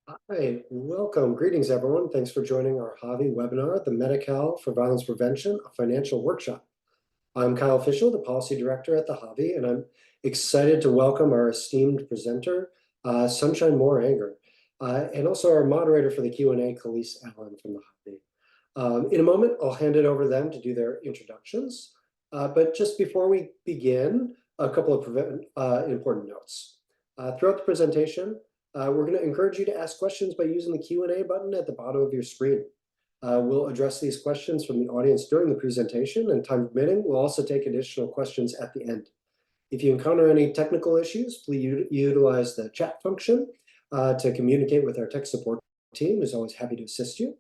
Hi, welcome. Greetings, everyone. Thanks for joining our HAVI webinar, the Medi-Cal for Violence Prevention, a financial workshop. I'm Kyle Fischer, the Policy Director at the HAVI, and I'm excited to welcome our esteemed presenter, Sunshine Moore-Anger, and also our moderator for the Q&A, Kalice Allen from the HAVI. In a moment, I'll hand it over to them to do their introductions. But just before we begin, a couple of important notes. Throughout the presentation, we're going to encourage you to ask questions by using the Q&A button at the bottom of your screen. We'll address these questions from the audience during the presentation, and time permitting, we'll also take additional questions at the end. If you encounter any technical issues, please utilize the chat function to communicate with our tech support team, who's always happy to assist you.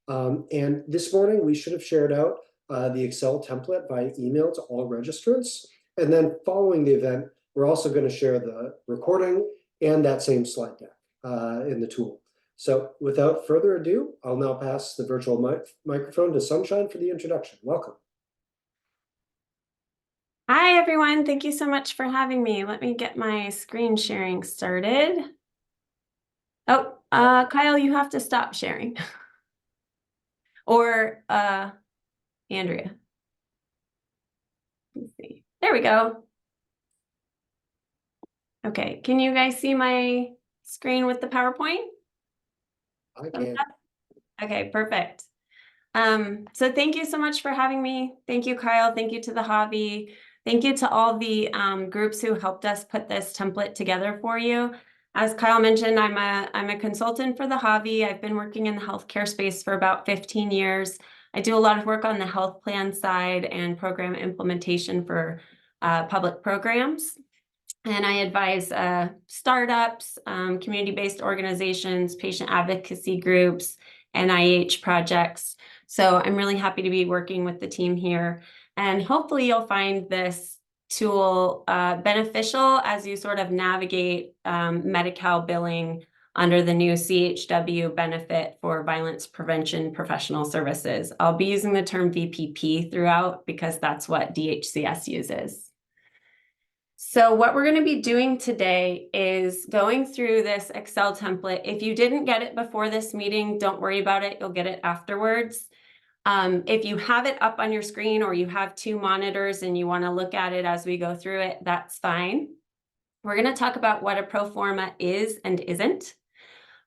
And this morning, we should have shared out the Excel template by email to all registrants. And then following the event, we're also going to share the recording and that same slide deck in the tool. So without further ado, I'll now pass the virtual microphone to Sunshine for the introduction. Welcome. Hi, everyone. Thank you so much for having me. Let me get my screen sharing started. Oh, Kyle, you have to stop sharing. Or Andrea. Let's see. There we go. Okay, can you guys see my screen with the PowerPoint? I can. Okay, perfect. So thank you so much for having me. Thank you, Kyle. Thank you to the HAVI. Thank you to all the groups who helped us put this template together for you. As Kyle mentioned, I'm a consultant for the HAVI. I've been working in the healthcare space for about 15 years. I do a lot of work on the health plan side and program implementation for public programs. And I advise startups, community-based organizations, patient advocacy groups, NIH projects. So I'm really happy to be working with the team here. And hopefully you'll find this tool beneficial as you sort of navigate Medi-Cal billing under the new CHW benefit for violence prevention professional services. I'll be using the term VPP throughout because that's what DHCS uses. So what we're going to be doing today is going through this Excel template. If you didn't get it before this meeting, don't worry about it. You'll get it afterwards. If you have it up on your screen or you have two monitors and you want to look at it as we go through it, that's fine. We're going to talk about what a pro forma is and isn't.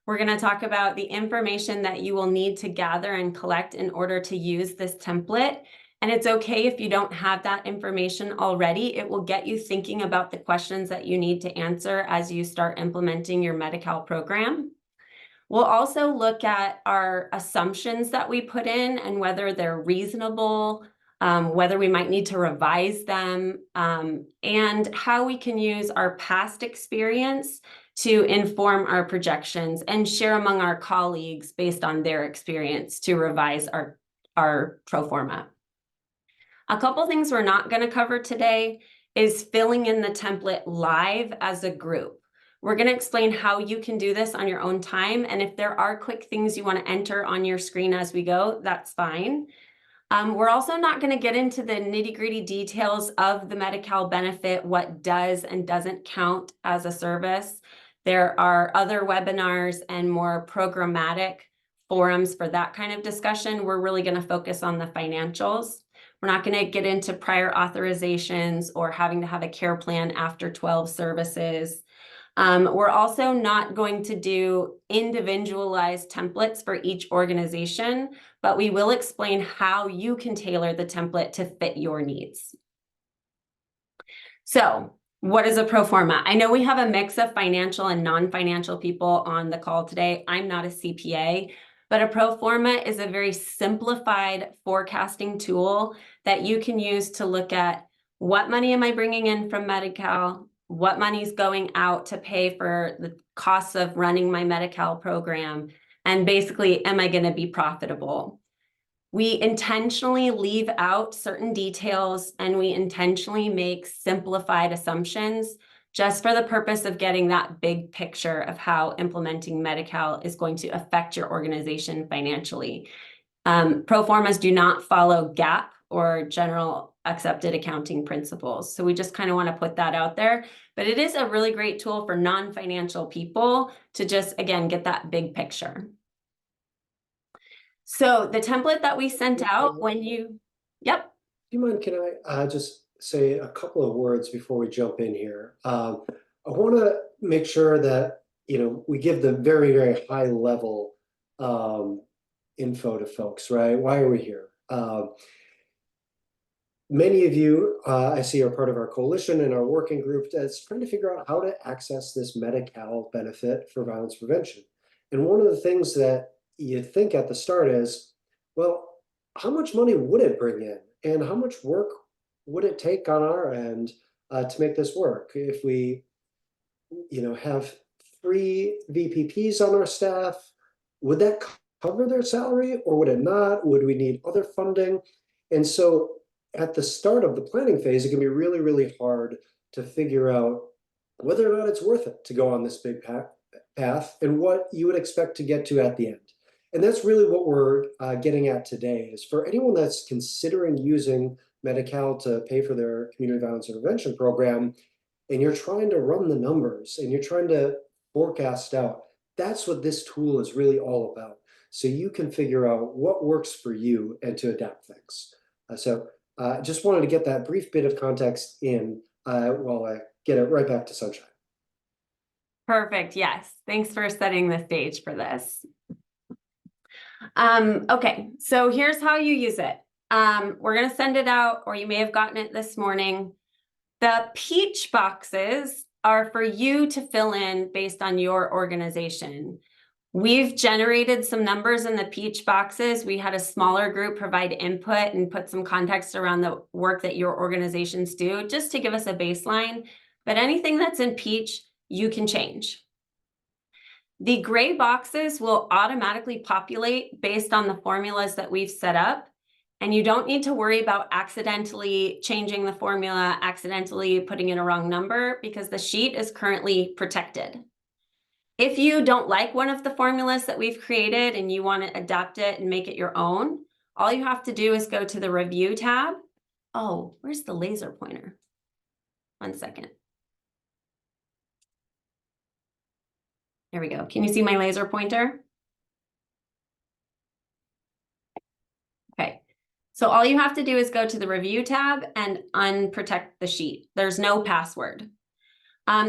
We're going to talk about the information that you will need to gather and collect in order to use this template. And it's okay if you don't have that information already. It will get you thinking about the questions that you need to answer as you start implementing your Medi-Cal program. We'll also look at our assumptions that we put in and whether they're reasonable, whether we might need to revise them, and how we can use our past experience to inform our projections and share among our colleagues based on their experience to revise our pro forma. A couple things we're not going to cover today is filling in the template live as a group. We're going to explain how you can do this on your own time. And if there are quick things you want to enter on your screen as we go, that's fine. We're also not going to get into the nitty-gritty details of the Medi-Cal benefit, what does and doesn't count as a service. There are other webinars and more programmatic forums for that kind of discussion. We're really going to focus on the financials. We're not going to get into prior authorizations or having to have a care plan after 12 services. We're also not going to do individualized templates for each organization, but we will explain how you can tailor the template to fit your needs. So, what is a pro forma? I know we have a mix of financial and non-financial people on the call today. I'm not a CPA, but a pro forma is a very simplified forecasting tool that you can use to look at what money am I bringing in from Medi-Cal, what money's going out to pay for the costs of running my Medi-Cal program, and basically, am I going to be profitable? We intentionally leave out certain details and we intentionally make simplified assumptions just for the purpose of getting that big picture of how implementing Medi-Cal is going to affect your organization financially. Pro formas do not follow GAAP or general accepted accounting principles. So we just kind of want to put that out there, but it is a really great tool for non-financial people to just, again, get that big picture. So the template that we sent out when you, yep. Do you mind, can I just say a couple of words before we jump in here? I want to make sure that, we give the very, very high level info to folks, right? Why are we here? Many of you, I see, are part of our coalition and our working group that's trying to figure out how to access this Medi-Cal benefit for violence prevention. And one of the things that you think at the start is, well, how much money would it bring in? And how much work would it take on our end to make this work? If we, have 3 VPPs on our staff, would that cover their salary or would it not? Would we need other funding? And so at the start of the planning phase, it can be really, really hard to figure out whether or not it's worth it to go on this big path and what you would expect to get to at the end. And that's really what we're getting at today, is for anyone that's considering using Medi-Cal to pay for their community violence intervention program, and you're trying to run the numbers and you're trying to forecast out, that's what this tool is really all about. So you can figure out what works for you and to adapt things. Just wanted to get that brief bit of context in while I get it right back to sunshine. Perfect. Yes. Thanks for setting the stage for this. Okay, so here's how you use it. We're going to send it out, or you may have gotten it this morning. The peach boxes are for you to fill in based on your organization. We've generated some numbers in the peach boxes. We had a smaller group provide input and put some context around the work that your organizations do, just to give us a baseline. But anything that's in peach, you can change. The gray boxes will automatically populate based on the formulas that we've set up. And you don't need to worry about accidentally changing the formula, accidentally putting in a wrong number, because the sheet is currently protected. If you don't like one of the formulas that we've created and you want to adapt it and make it your own, all you have to do is go to the Review tab. Oh, where's the laser pointer? 1 second. There we go. Can you see my laser pointer? Okay. So all you have to do is go to the Review tab and unprotect the sheet. There's no password.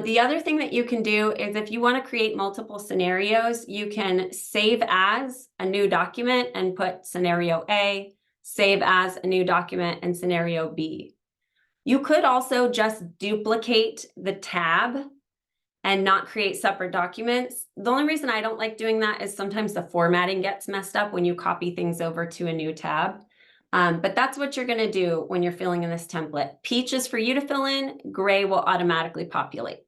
The other thing that you can do is, if you want to create multiple scenarios, you can save as a new document and put scenario A, save as a new document and scenario B. You could also just duplicate the tab and not create separate documents. The only reason I don't like doing that is sometimes the formatting gets messed up when you copy things over to a new tab. But that's what you're going to do when you're filling in this template. Peach is for you to fill in, gray will automatically populate.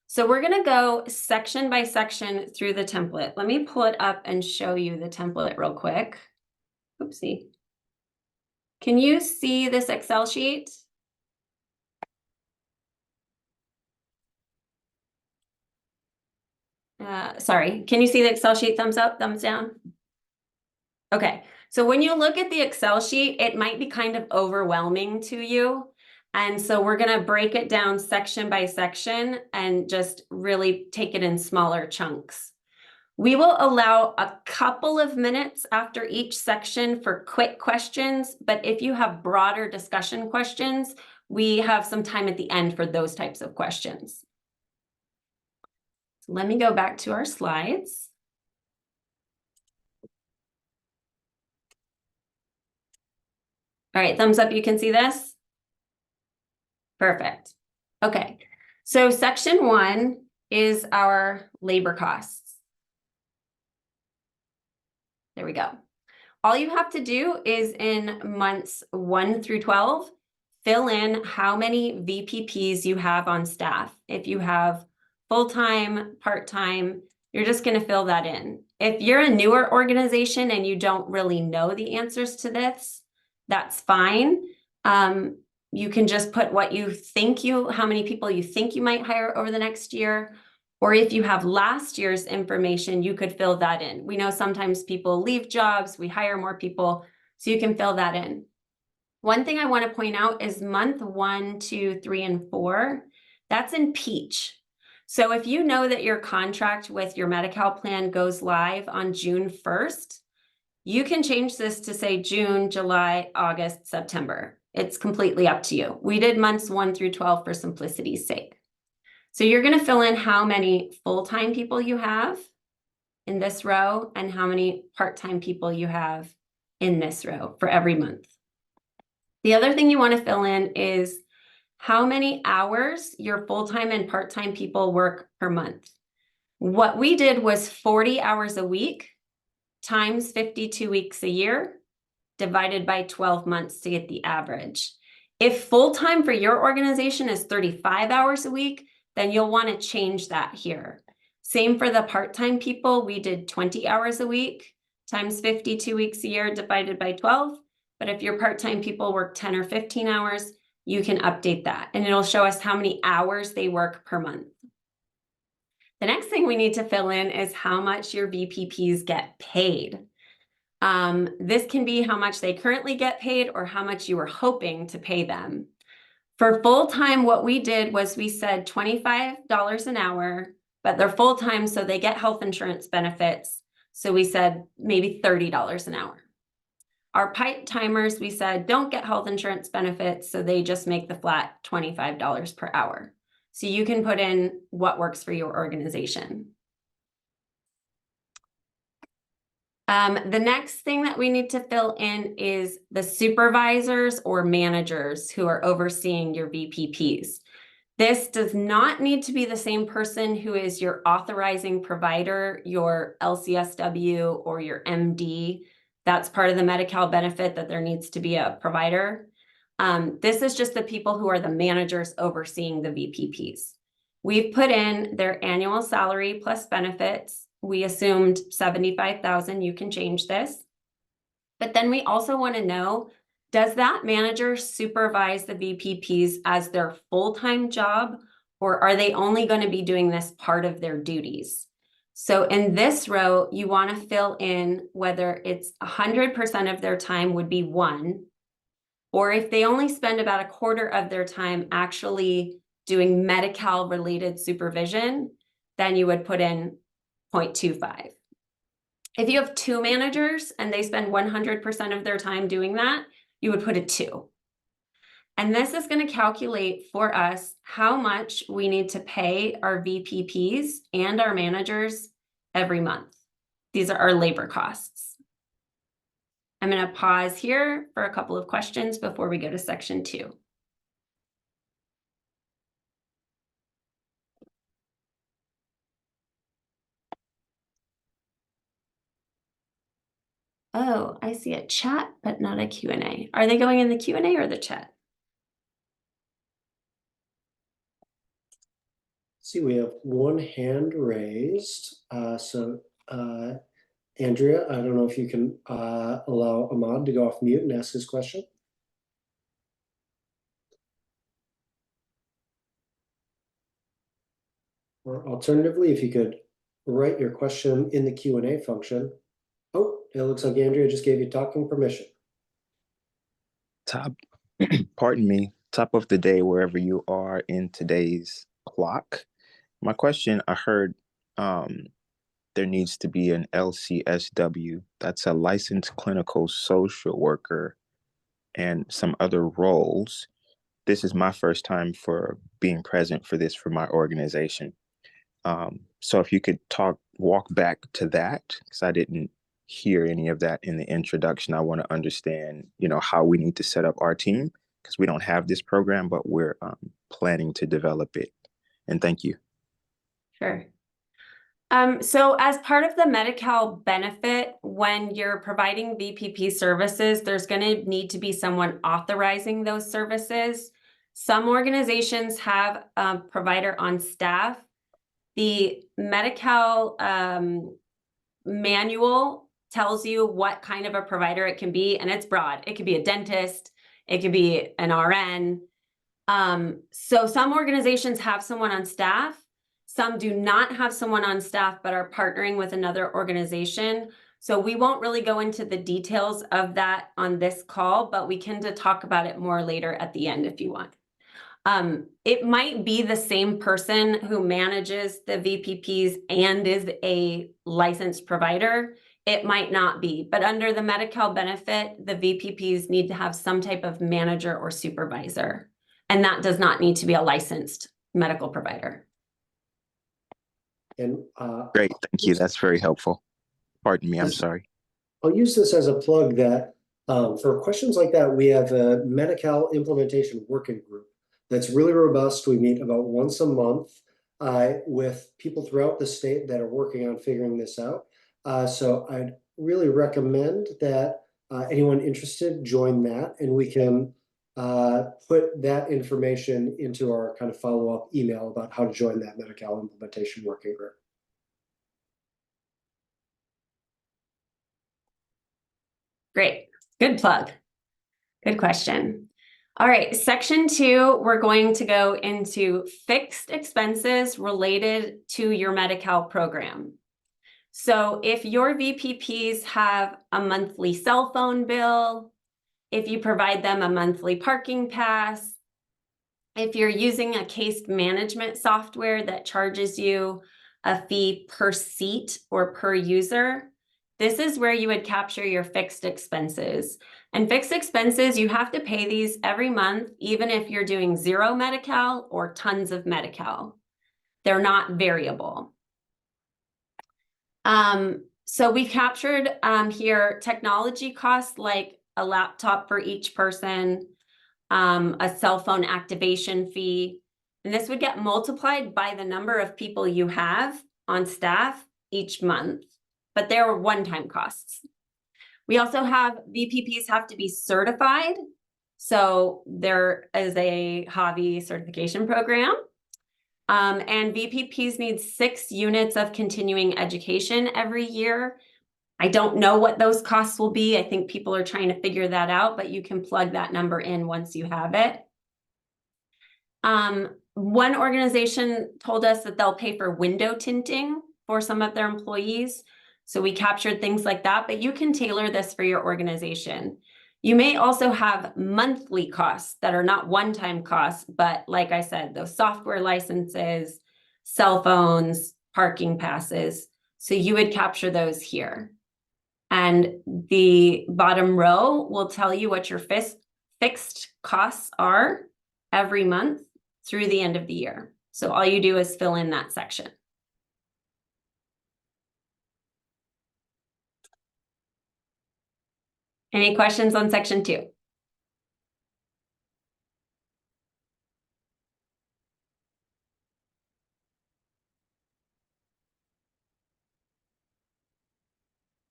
So we're going to go section by section through the template. Let me pull it up and show you the template real quick. Oopsie. Can you see this Excel sheet? Sorry, can you see the Excel sheet? Thumbs up, thumbs down? Okay, so when you look at the Excel sheet, it might be kind of overwhelming to you. And so we're going to break it down section by section and just really take it in smaller chunks. We will allow a couple of minutes after each section for quick questions, but if you have broader discussion questions, we have some time at the end for those types of questions. So let me go back to our slides. All right, thumbs up, you can see this? Perfect. Okay, so section 1 is our labor costs. There we go. All you have to do is in months 1 through 12, fill in how many VPPs you have on staff. If you have full-time, part-time, you're just going to fill that in. If you're a newer organization and you don't really know the answers to this, that's fine. You can just put what you think how many people you think you might hire over the next year. Or if you have last year's information, you could fill that in. We know sometimes people leave jobs, we hire more people, so you can fill that in. One thing I want to point out is month 1, 2, 3, and 4, that's in peach. So if you know that your contract with your Medi-Cal plan goes live on June 1st, you can change this to say June, July, August, September. It's completely up to you. We did months 1 through 12 for simplicity's sake. So you're going to fill in how many full-time people you have in this row and how many part-time people you have in this row for every month. The other thing you want to fill in is how many hours your full-time and part-time people work per month. What we did was 40 hours a week times 52 weeks a year divided by 12 months to get the average. If full-time for your organization is 35 hours a week, then you'll want to change that here. Same for the part-time people. We did 20 hours a week times 52 weeks a year divided by 12. But if your part-time people work 10 or 15 hours, you can update that and it'll show us how many hours they work per month. The next thing we need to fill in is how much your VPPs get paid. This can be how much they currently get paid or how much you were hoping to pay them. For full-time, what we did was we said $25 an hour, but they're full-time, so they get health insurance benefits. So we said maybe $30 an hour. Our part-timers, we said, don't get health insurance benefits, so they just make the flat $25 per hour. So you can put in what works for your organization. The next thing that we need to fill in is the supervisors or managers who are overseeing your VPPs. This does not need to be the same person who is your authorizing provider, your LCSW or your MD. That's part of the Medi-Cal benefit that there needs to be a provider. This is just the people who are the managers overseeing the VPPs. We've put in their annual salary plus benefits. We assumed $75,000. You can change this. But then we also want to know, does that manager supervise the VPPs as their full-time job, or are they only going to be doing this part of their duties? So in this row, you want to fill in whether it's 100% of their time would be 1, or if they only spend about a quarter of their time actually doing Medi-Cal related supervision, then you would put in 0.25. If you have 2 managers and they spend 100% of their time doing that, you would put a 2. And this is going to calculate for us how much we need to pay our VPPs and our managers every month. These are our labor costs. I'm going to pause here for a couple of questions before we go to section 2. Oh, I see a chat, but not a Q&A. Are they going in the Q&A or the chat? See, we have one hand raised. Andrea, I don't know if you can allow Ahmad to go off mute and ask his question. Or alternatively, if you could write your question in the Q&A function. Oh, it looks like Andrea just gave you talking permission. Pardon me, top of the day wherever you are in today's clock. My question, I heard there needs to be an LCSW, that's a licensed clinical social worker, and some other roles. This is my first time for being present for this for my organization. So if you could walk back to that, because I didn't hear any of that in the introduction. I want to understand, how we need to set up our team, because we don't have this program, but we're planning to develop it. And thank you. Sure. So as part of the Medi-Cal benefit, when you're providing VPP services, there's going to need to be someone authorizing those services. Some organizations have a provider on staff. The Medi-Cal manual tells you what kind of a provider it can be, and it's broad. It could be a dentist, it could be an RN. So some organizations have someone on staff. Some do not have someone on staff, but are partnering with another organization. So we won't really go into the details of that on this call, but we can talk about it more later at the end if you want. It might be the same person who manages the VPPs and is a licensed provider. It might not be, but under the Medi-Cal benefit, the VPPs need to have some type of manager or supervisor, and that does not need to be a licensed medical provider. And Great, thank you. That's very helpful. Pardon me, I'm sorry. I'll use this as a plug that for questions like that, we have a Medi-Cal implementation working group that's really robust. We meet about once a month with people throughout the state that are working on figuring this out. So I'd really recommend that anyone interested join that, and we can put that information into our kind of follow-up email about how to join that Medi-Cal implementation working group. Great, good plug. Good question. All right, section 2, we're going to go into fixed expenses related to your Medi-Cal program. So if your VPPs have a monthly cell phone bill, if you provide them a monthly parking pass, if you're using a case management software that charges you a fee per seat or per user, this is where you would capture your fixed expenses. And fixed expenses, you have to pay these every month, even if you're doing 0 Medi-Cal or tons of Medi-Cal. They're not variable. So we captured here technology costs like a laptop for each person, a cell phone activation fee, and this would get multiplied by the number of people you have on staff each month, but there are one-time costs. We also have VPPs have to be certified. So there is a HAVI certification program. And VPPs need 6 units of continuing education every year. I don't know what those costs will be. I think people are trying to figure that out, but you can plug that number in once you have it. One organization told us that they'll pay for window tinting for some of their employees. So we captured things like that, but you can tailor this for your organization. You may also have monthly costs that are not one-time costs, but like I said, those software licenses, cell phones, parking passes. So you would capture those here. And the bottom row will tell you what your fixed costs are every month through the end of the year. So all you do is fill in that section. Any questions on section 2?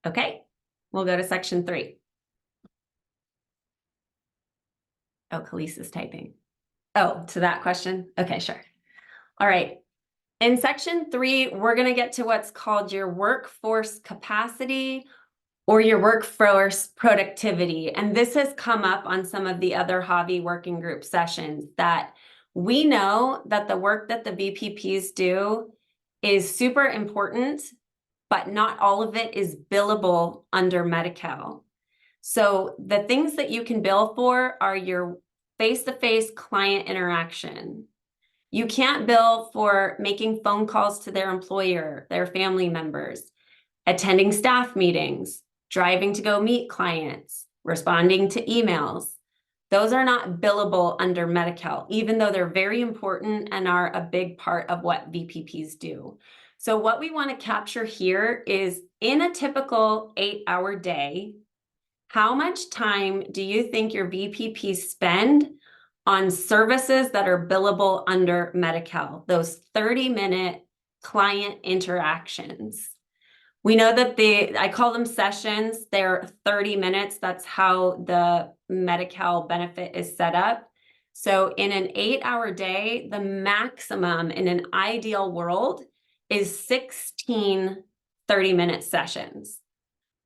Okay, we'll go to section 3. Oh, Kalice is typing. Oh, to that question? Okay, sure. All right. In section 3, we're going to get to what's called your workforce capacity or your workforce productivity. And this has come up on some of the other HAVI working group sessions, that we know that the work that the VPPs do is super important, but not all of it is billable under Medi-Cal. So the things that you can bill for are your face-to-face client interaction. You can't bill for making phone calls to their employer, their family members, attending staff meetings, driving to go meet clients, responding to emails. Those are not billable under Medi-Cal, even though they're very important and are a big part of what VPPs do. So what we want to capture here is, in a typical 8-hour day, how much time do you think your VPPs spend on services that are billable under Medi-Cal, those 30-minute client interactions? We know that I call them sessions. They're 30 minutes. That's how the Medi-Cal benefit is set up. So in an 8-hour day, the maximum in an ideal world is 16 30-minute sessions.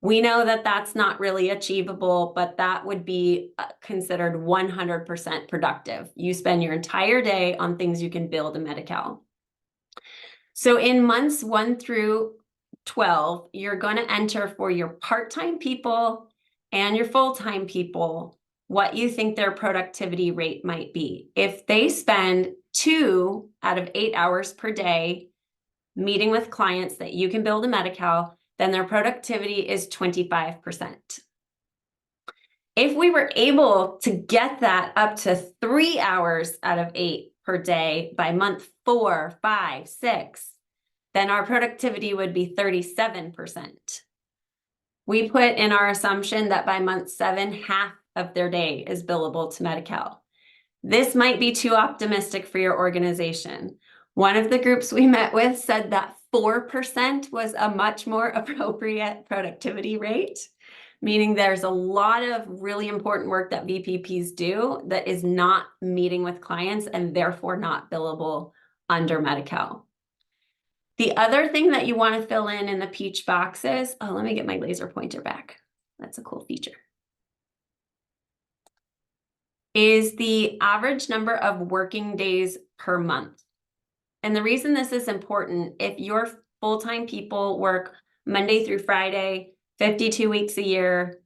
We know that that's not really achievable, but that would be considered 100% productive. You spend your entire day on things you can build in Medi-Cal. So in months 1 through 12, you're going to enter for your part-time people and your full-time people what you think their productivity rate might be. If they spend 2 out of 8 hours per day meeting with clients that you can build a Medi-Cal, then their productivity is 25%. If we were able to get that up to 3 hours out of 8 per day by month 4, 5, 6, then our productivity would be 37%. We put in our assumption that by month 7, half of their day is billable to Medi-Cal. This might be too optimistic for your organization. One of the groups we met with said that 4% was a much more appropriate productivity rate, meaning there's a lot of really important work that VPPs do that is not meeting with clients and therefore not billable under Medi-Cal. The other thing that you want to fill in the peach boxes, oh, let me get my laser pointer back. That's a cool feature. Is the average number of working days per month. And the reason this is important, if your full-time people work Monday through Friday, 52 weeks a year,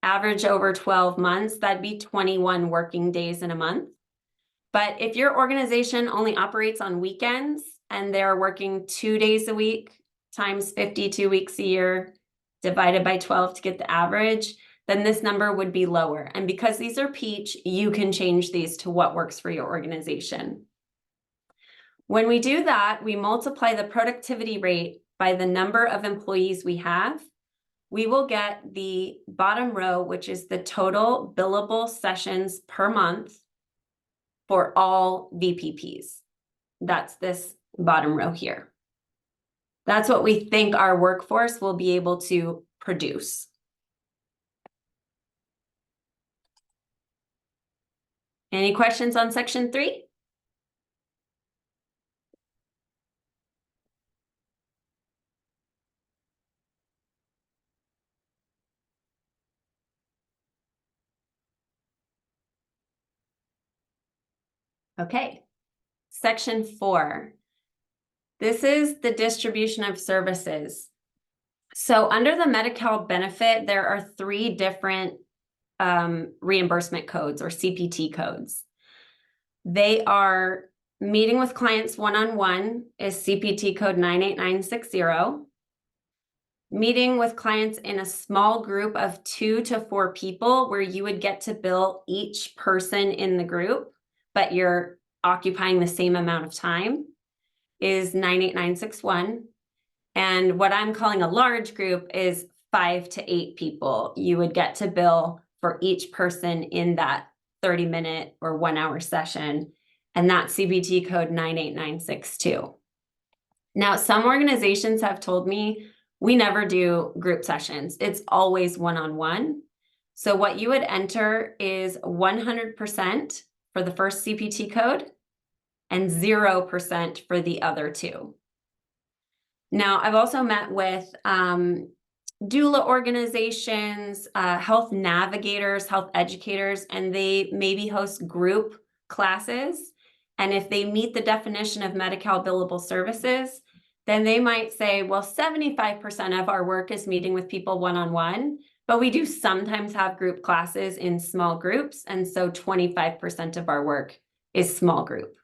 average over 12 months, that'd be 21 working days in a month. But if your organization only operates on weekends and they're working 2 days a week times 52 weeks a year divided by 12 to get the average, then this number would be lower. And because these are peach, you can change these to what works for your organization. When we do that, we multiply the productivity rate by the number of employees we have. We will get the bottom row, which is the total billable sessions per month for all VPPs. That's this bottom row here. That's what we think our workforce will be able to produce. Any questions on section 3? Okay, section 4. This is the distribution of services. So under the Medi-Cal benefit, there are 3 different reimbursement codes or CPT codes. They are meeting with clients one-on-one is CPT code 98960. Meeting with clients in a small group of 2 to 4 people where you would get to bill each person in the group, but you're occupying the same amount of time is 98961. And what I'm calling a large group is 5 to 8 people. You would get to bill for each person in that 30-minute or 1-hour session. And that's CPT code 98962. Now, some organizations have told me we never do group sessions. It's always one-on-one. So what you would enter is 100% for the first CPT code and 0% for the other 2. Now, I've also met with doula organizations, health navigators, health educators, and they maybe host group classes. And if they meet the definition of Medi-Cal billable services, then they might say, well, 75% of our work is meeting with people one-on-one, but we do sometimes have group classes in small groups. And so 25% of our work is small group.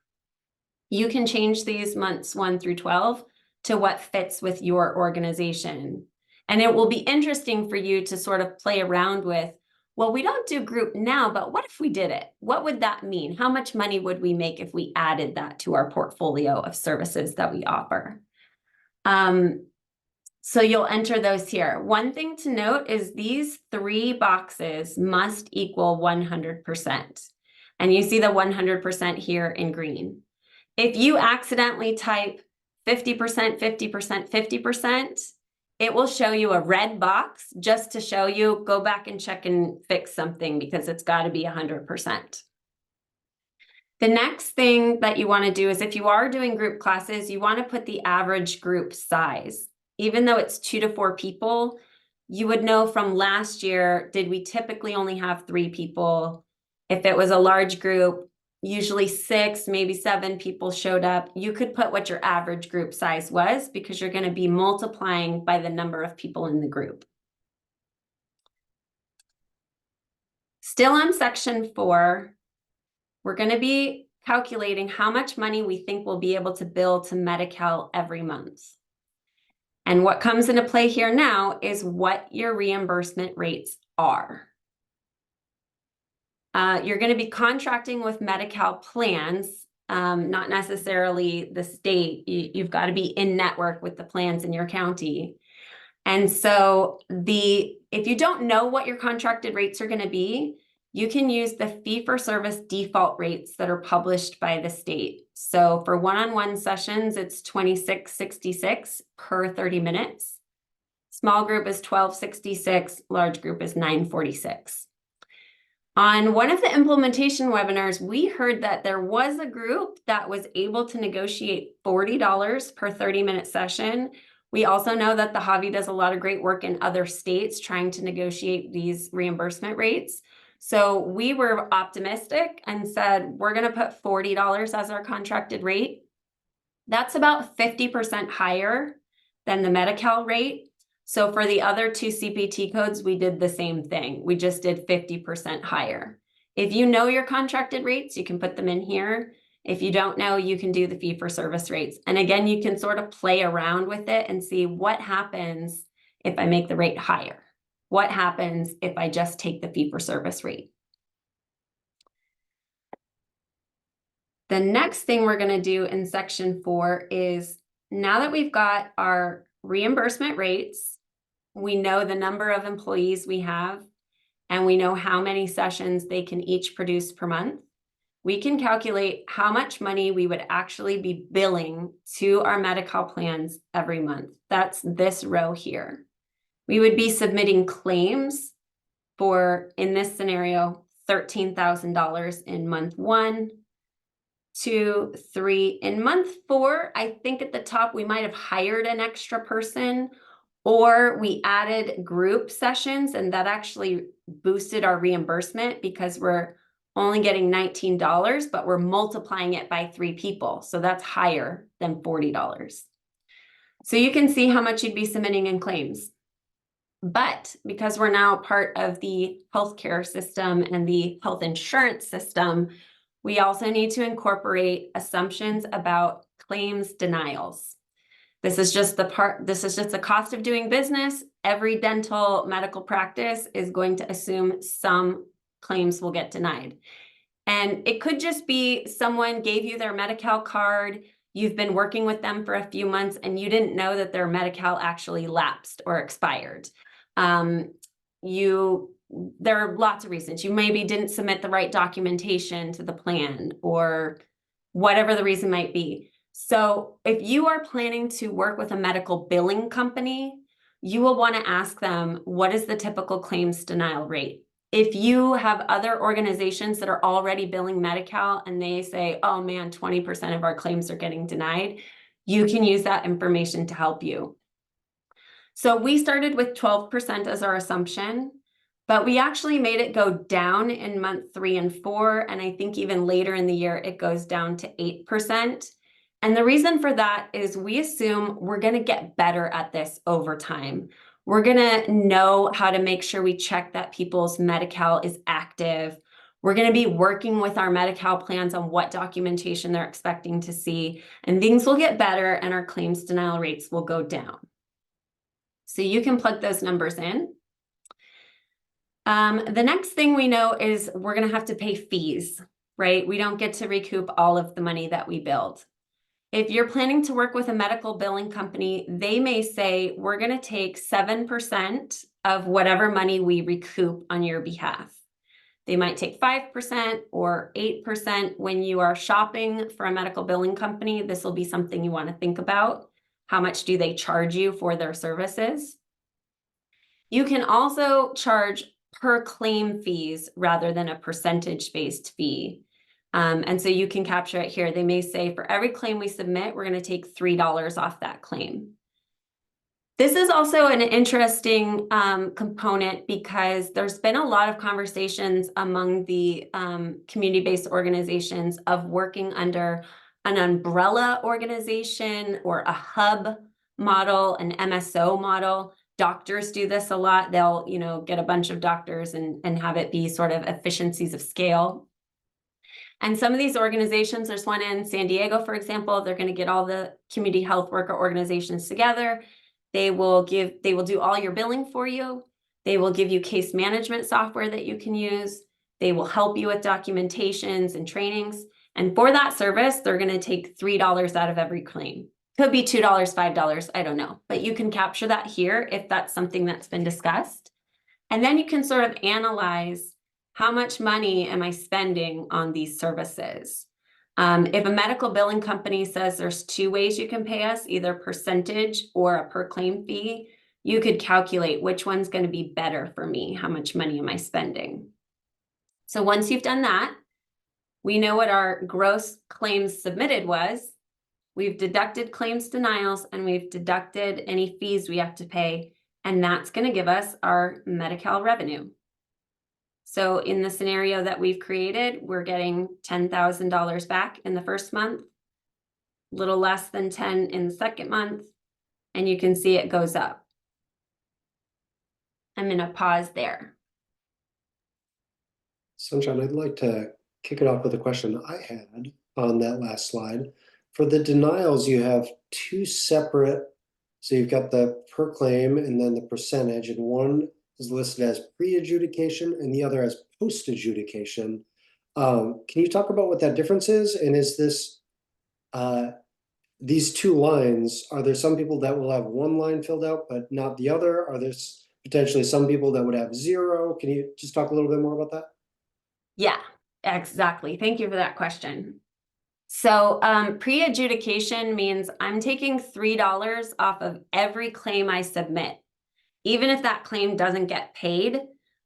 You can change these months 1 through 12 to what fits with your organization. And it will be interesting for you to sort of play around with, well, we don't do group now, but what if we did it? What would that mean? How much money would we make if we added that to our portfolio of services that we offer? So you'll enter those here. One thing to note is these 3 boxes must equal 100%. And you see the 100% here in green. If you accidentally type 50%, 50%, 50%, it will show you a red box just to show you, go back and check and fix something because it's got to be 100%. The next thing that you want to do is if you are doing group classes, you want to put the average group size. Even though it's 2 to 4 people, you would know from last year, did we typically only have 3 people? If it was a large group, usually 6, maybe 7 people showed up, you could put what your average group size was because you're going to be multiplying by the number of people in the group. Still on section 4, we're going to be calculating how much money we think we'll be able to bill to Medi-Cal every month. And what comes into play here now is what your reimbursement rates are. You're going to be contracting with Medi-Cal plans, not necessarily the state. You've got to be in network with the plans in your county. And so if you don't know what your contracted rates are going to be, you can use the fee-for-service default rates that are published by the state. So for one-on-one sessions, it's $26.66 per 30 minutes. Small group is $12.66. Large group is $9.46. On one of the implementation webinars, we heard that there was a group that was able to negotiate $40 per 30-minute session. We also know that the HAVI does a lot of great work in other states trying to negotiate these reimbursement rates. So we were optimistic and said, we're going to put $40 as our contracted rate. That's about 50% higher than the Medi-Cal rate. So for the other 2 CPT codes, we did the same thing. We just did 50% higher. If you know your contracted rates, you can put them in here. If you don't know, you can do the fee for service rates. And again, you can sort of play around with it and see what happens if I make the rate higher. What happens if I just take the fee for service rate? The next thing we're going to do in section 4 is, now that we've got our reimbursement rates, we know the number of employees we have, and we know how many sessions they can each produce per month, we can calculate how much money we would actually be billing to our Medi-Cal plans every month. That's this row here. We would be submitting claims for, in this scenario, $13,000 in month 1, 2, 3. In month 4, I think at the top we might have hired an extra person, or we added group sessions, and that actually boosted our reimbursement because we're only getting $19, but we're multiplying it by 3 people. So that's higher than $40. So you can see how much you'd be submitting in claims. But because we're now part of the healthcare system and the health insurance system, we also need to incorporate assumptions about claims denials. This is just the cost of doing business. Every dental medical practice is going to assume some claims will get denied. And it could just be someone gave you their Medi-Cal card, you've been working with them for a few months, and you didn't know that their Medi-Cal actually lapsed or expired. There are lots of reasons. You maybe didn't submit the right documentation to the plan, or whatever the reason might be. So if you are planning to work with a medical billing company, you will want to ask them, what is the typical claims denial rate? If you have other organizations that are already billing Medi-Cal and they say, oh man, 20% of our claims are getting denied, you can use that information to help you. So we started with 12% as our assumption, but we actually made it go down in month 3 and 4. And I think even later in the year, it goes down to 8%. And the reason for that is we assume we're going to get better at this over time. We're going to know how to make sure we check that people's Medi-Cal is active. We're going to be working with our Medi-Cal plans on what documentation they're expecting to see, and things will get better and our claims denial rates will go down. So you can plug those numbers in. The next thing we know is we're going to have to pay fees, right? We don't get to recoup all of the money that we billed. If you're planning to work with a medical billing company, they may say, we're going to take 7% of whatever money we recoup on your behalf. They might take 5% or 8%. When you are shopping for a medical billing company, this will be something you want to think about. How much do they charge you for their services? You can also charge per claim fees rather than a percentage-based fee. And so you can capture it here. They may say for every claim we submit, we're going to take $3 off that claim. This is also an interesting component because there's been a lot of conversations among the community-based organizations of working under an umbrella organization or a hub model, an MSO model. Doctors do this a lot. They'll, get a bunch of doctors and have it be sort of efficiencies of scale. And some of these organizations, there's one in San Diego, for example, they're going to get all the community health worker organizations together. They will do all your billing for you. They will give you case management software that you can use. They will help you with documentations and trainings. And for that service, they're going to take $3 out of every claim. Could be $2, $5, I don't know. But you can capture that here if that's something that's been discussed. And then you can sort of analyze how much money am I spending on these services. If a medical billing company says there's 2 ways you can pay us, either percentage or a per claim fee, you could calculate which one's going to be better for me. How much money am I spending? So once you've done that, we know what our gross claims submitted was. We've deducted claims denials and we've deducted any fees we have to pay. And that's going to give us our Medi-Cal revenue. So in the scenario that we've created, we're getting $10,000 back in the first month, a little less than 10 in the second month, and you can see it goes up. I'm going to pause there. Sunshine, I'd like to kick it off with a question I had on that last slide. For the denials, you have 2 separate, so you've got the per claim and then the percentage, and one is listed as pre-adjudication and the other as post-adjudication. Can you talk about what that difference is? And is this, these 2 lines, are there some people that will have 1 line filled out but not the other? Are there potentially some people that would have 0? Can you just talk a little bit more about that? Yeah, exactly. Thank you for that question. So pre-adjudication means I'm taking $3 off of every claim I submit. Even if that claim doesn't get paid,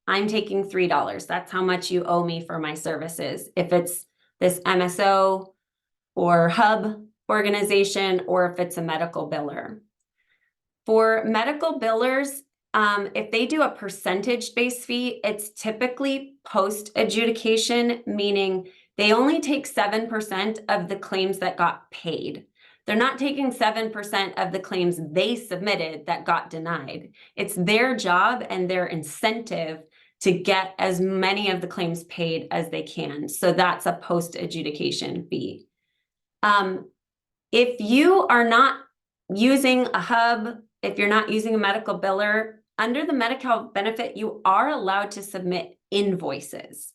I'm taking $3. That's how much you owe me for my services. If it's this MSO or hub organization, or if it's a medical biller. For medical billers, if they do a percentage-based fee, it's typically post-adjudication, meaning they only take 7% of the claims that got paid. They're not taking 7% of the claims they submitted that got denied. It's their job and their incentive to get as many of the claims paid as they can. So that's a post-adjudication fee. If you are not using a hub, if you're not using a medical biller, under the Medi-Cal benefit, you are allowed to submit invoices.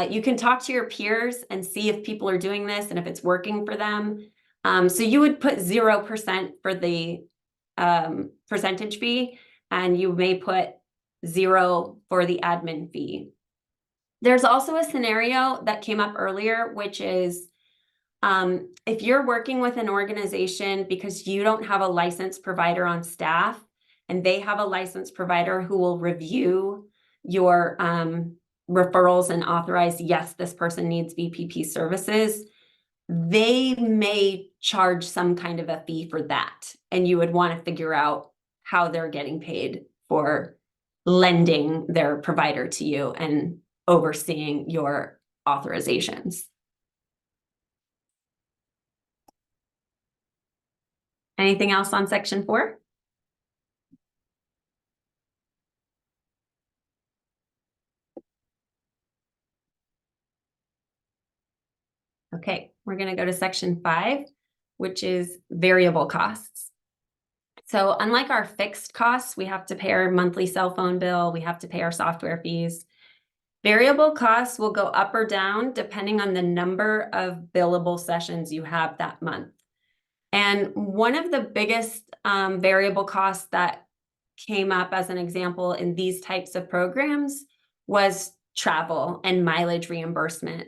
You can talk to your peers and see if people are doing this and if it's working for them. So you would put 0% for the percentage fee, and you may put 0 for the admin fee. There's also a scenario that came up earlier, which is if you're working with an organization because you don't have a licensed provider on staff, and they have a licensed provider who will review your referrals and authorize, yes, this person needs VPP services, they may charge some kind of a fee for that. And you would want to figure out how they're getting paid for lending their provider to you and overseeing your authorizations. Anything else on section 4? Okay, we're going to go to section 5, which is variable costs. So unlike our fixed costs, we have to pay our monthly cell phone bill, we have to pay our software fees. Variable costs will go up or down depending on the number of billable sessions you have that month. And one of the biggest variable costs that came up as an example in these types of programs was travel and mileage reimbursement.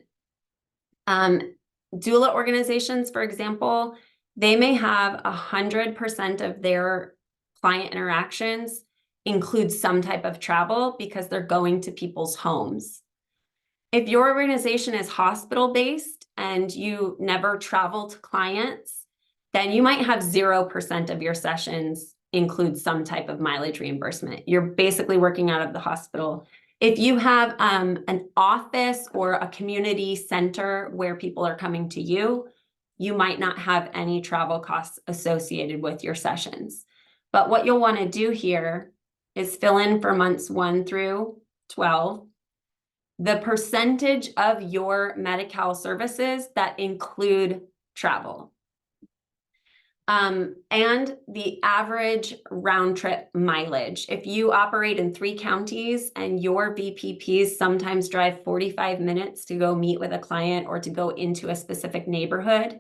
Doula organizations, for example, they may have 100% of their client interactions include some type of travel because they're going to people's homes. If your organization is hospital-based and you never travel to clients, then you might have 0% of your sessions includes some type of mileage reimbursement. You're basically working out of the hospital. If you have an office or a community center where people are coming to you, you might not have any travel costs associated with your sessions. But what you'll want to do here is fill in for months 1 through 12, the percentage of your Medi-Cal services that include travel. And the average round trip mileage. If you operate in 3 counties and your VPPs sometimes drive 45 minutes to go meet with a client or to go into a specific neighborhood,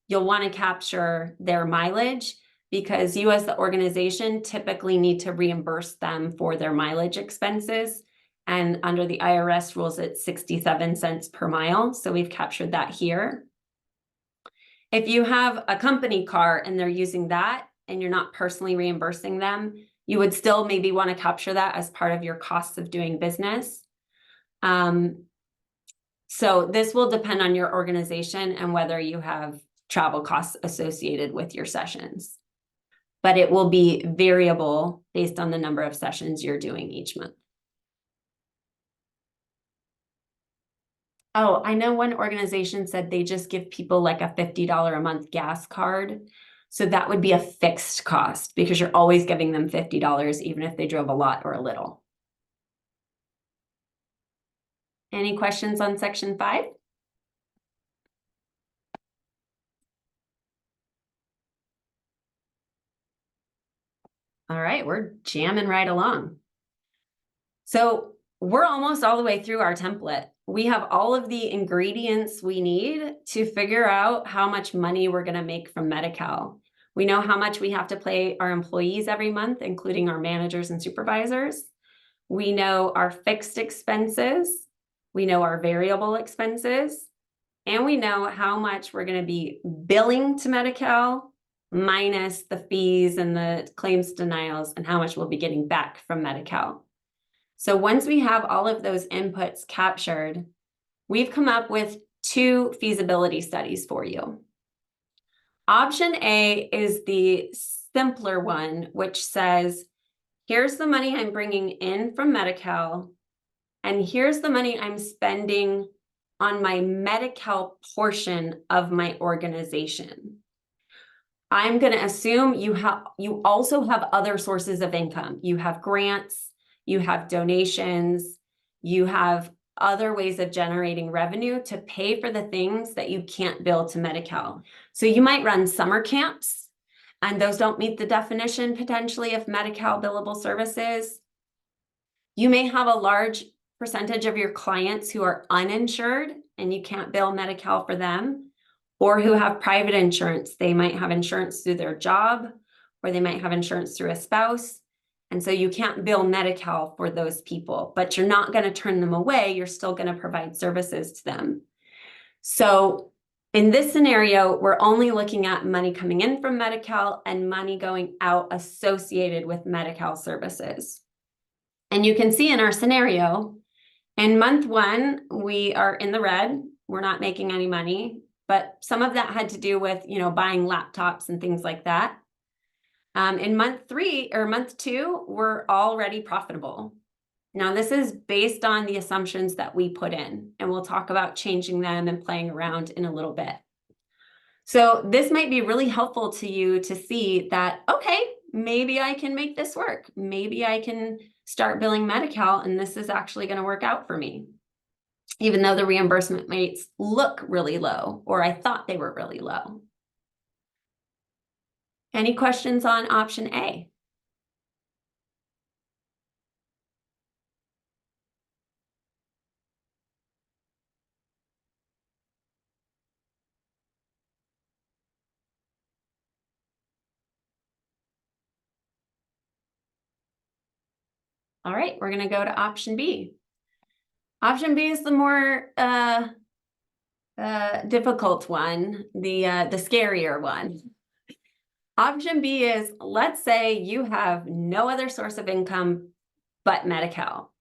you'll want to capture their mileage, because you as the organization typically need to reimburse them for their mileage expenses. And under the IRS rules, it's 67 cents per mile. So we've captured that here. If you have a company car and they're using that and you're not personally reimbursing them, you would still maybe want to capture that as part of your costs of doing business. So this will depend on your organization and whether you have travel costs associated with your sessions. But it will be variable based on the number of sessions you're doing each month. Oh, I know one organization said they just give people like a $50 a month gas card. So that would be a fixed cost because you're always giving them $50, even if they drove a lot or a little. Any questions on section 5? All right, we're jamming right along. So we're almost all the way through our template. We have all of the ingredients we need to figure out how much money we're going to make from Medi-Cal. We know how much we have to pay our employees every month, including our managers and supervisors. We know our fixed expenses. We know our variable expenses. And we know how much we're going to be billing to Medi-Cal minus the fees and the claims denials and how much we'll be getting back from Medi-Cal. So once we have all of those inputs captured, we've come up with 2 feasibility studies for you. Option A is the simpler one, which says, here's the money I'm bringing in from Medi-Cal, and here's the money I'm spending on my Medi-Cal portion of my organization. I'm going to assume you also have other sources of income. You have grants, you have donations, you have other ways of generating revenue to pay for the things that you can't bill to Medi-Cal. So you might run summer camps, and those don't meet the definition potentially of Medi-Cal billable services. You may have a large percentage of your clients who are uninsured and you can't bill Medi-Cal for them, or who have private insurance. They might have insurance through their job, or they might have insurance through a spouse. And so you can't bill Medi-Cal for those people, but you're not going to turn them away. You're still going to provide services to them. So in this scenario, we're only looking at money coming in from Medi-Cal and money going out associated with Medi-Cal services. And you can see in our scenario, in month 1, we are in the red. We're not making any money, but some of that had to do with, buying laptops and things like that. In month 3 or month 2, we're already profitable. Now, this is based on the assumptions that we put in, and we'll talk about changing them and playing around in a little bit. So this might be really helpful to you to see that, okay, maybe I can make this work. Maybe I can start billing Medi-Cal, and this is actually going to work out for me, even though the reimbursement rates look really low, or I thought they were really low. Any questions on option A? All right, we're going to go to option B. Option B is the more difficult one, the scarier one. Option B is, let's say you have no other source of income but Medi-Cal.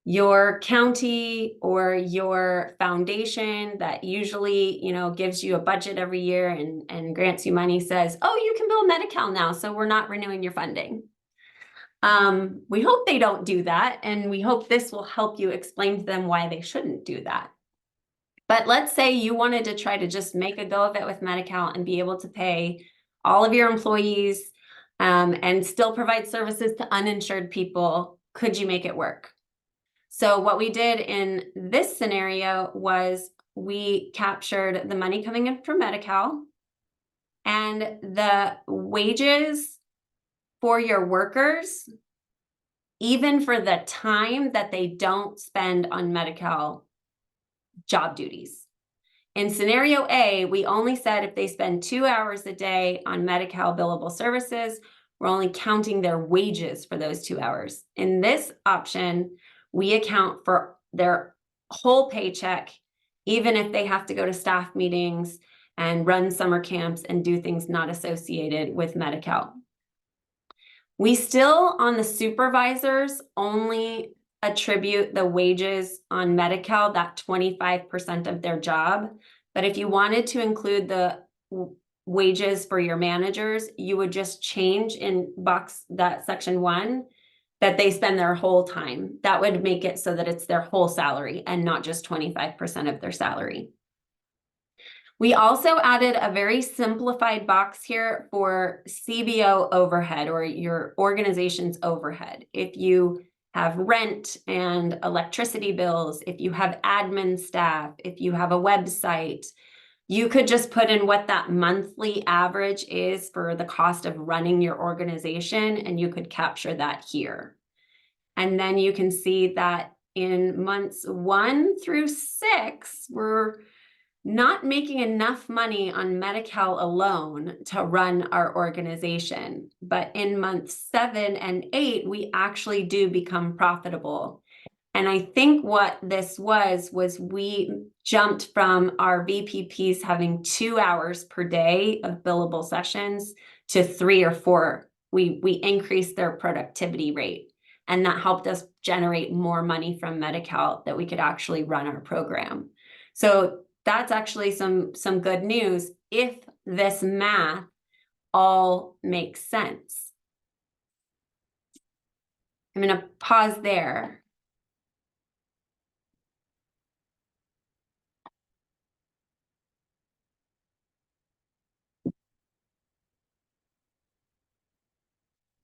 your county or your foundation that usually, gives you a budget every year and grants you money says, oh, you can bill Medi-Cal now, so we're not renewing your funding. We hope they don't do that, and we hope this will help you explain to them why they shouldn't do that. But let's say you wanted to try to just make a go of it with Medi-Cal and be able to pay all of your employees and still provide services to uninsured people. Could you make it work? So what we did in this scenario was we captured the money coming in from Medi-Cal and the wages for your workers, even for the time that they don't spend on Medi-Cal job duties. In scenario A, we only said if they spend 2 hours a day on Medi-Cal billable services, we're only counting their wages for those 2 hours. In this option, we account for their whole paycheck, even if they have to go to staff meetings and run summer camps and do things not associated with Medi-Cal. We still, on the supervisors, only attribute the wages on Medi-Cal, that 25% of their job. But if you wanted to include the wages for your managers, you would just change in that section 1 that they spend their whole time. That would make it so that it's their whole salary and not just 25% of their salary. We also added a very simplified box here for CBO overhead, or your organization's overhead. If you have rent and electricity bills, if you have admin staff, if you have a website, you could just put in what that monthly average is for the cost of running your organization, and you could capture that here. And then you can see that in months 1 through 6, we're not making enough money on Medi-Cal alone to run our organization. But in months 7 and 8, we actually do become profitable. And I think what this was we jumped from our VPPs having 2 hours per day of billable sessions to 3 or 4. We increased their productivity rate, and that helped us generate more money from Medi-Cal that we could actually run our program. So that's actually some good news if this math all makes sense. I'm going to pause there.